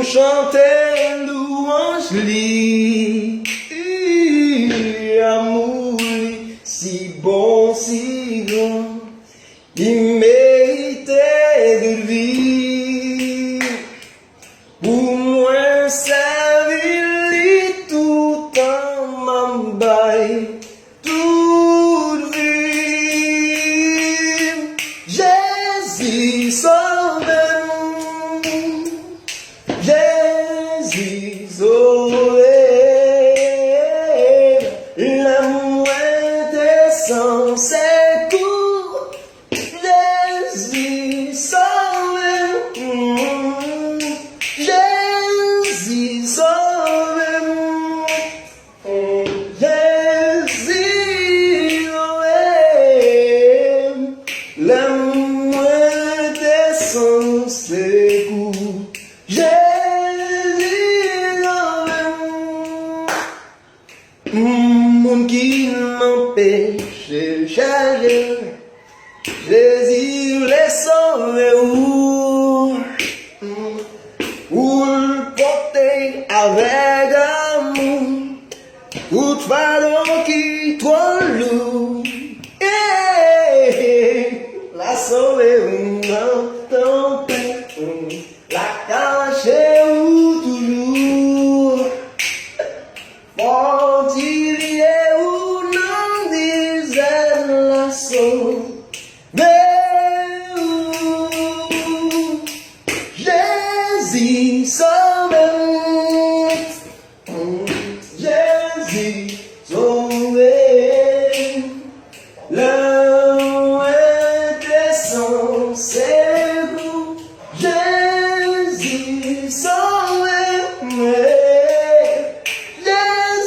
chanter louange li, amour li, si bon, si grand, il méritait de vivre. Pour moi, servir li tout en m'embaille, toute vie. Jésus sauve-nous, Jésus sauve, l'amour descend ses cours, Jésus sauve-nous, Jésus sauve-nous, Jésus sauve, l'amour descend ses cours, Jésus sauve-nous. Monde qui m'empêche de charger, Jésus les sauve ou le porter avec amour, toute fardeau qui trop lourd, la sauver dans tempête, la cacher ou toujours, fortifier ou non disait la sauver. Jésus sauve, Jésus sauve, l'amour descend ses goûts, Jésus sauve,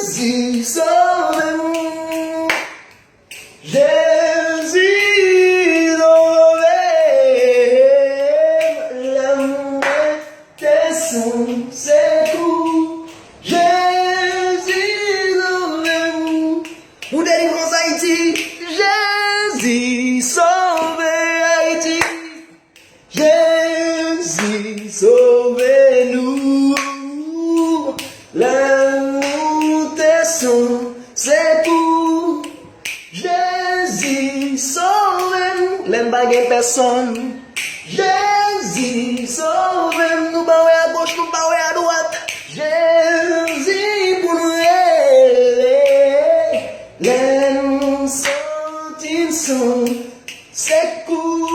Jésus sauve, Jésus sauve, l'amour descend ses goûts, Jésus sauve. Pour délivrance Haïti, Jésus sauve Haïti, Jésus sauve-nous, l'amour descend ses coups, Jésus sauve-nous, l'aime pas personne, Jésus sauve-nous, bah ouais à gauche, nous bah ouais à droite, Jésus pour nous aider, l'aime sentir son ses coups.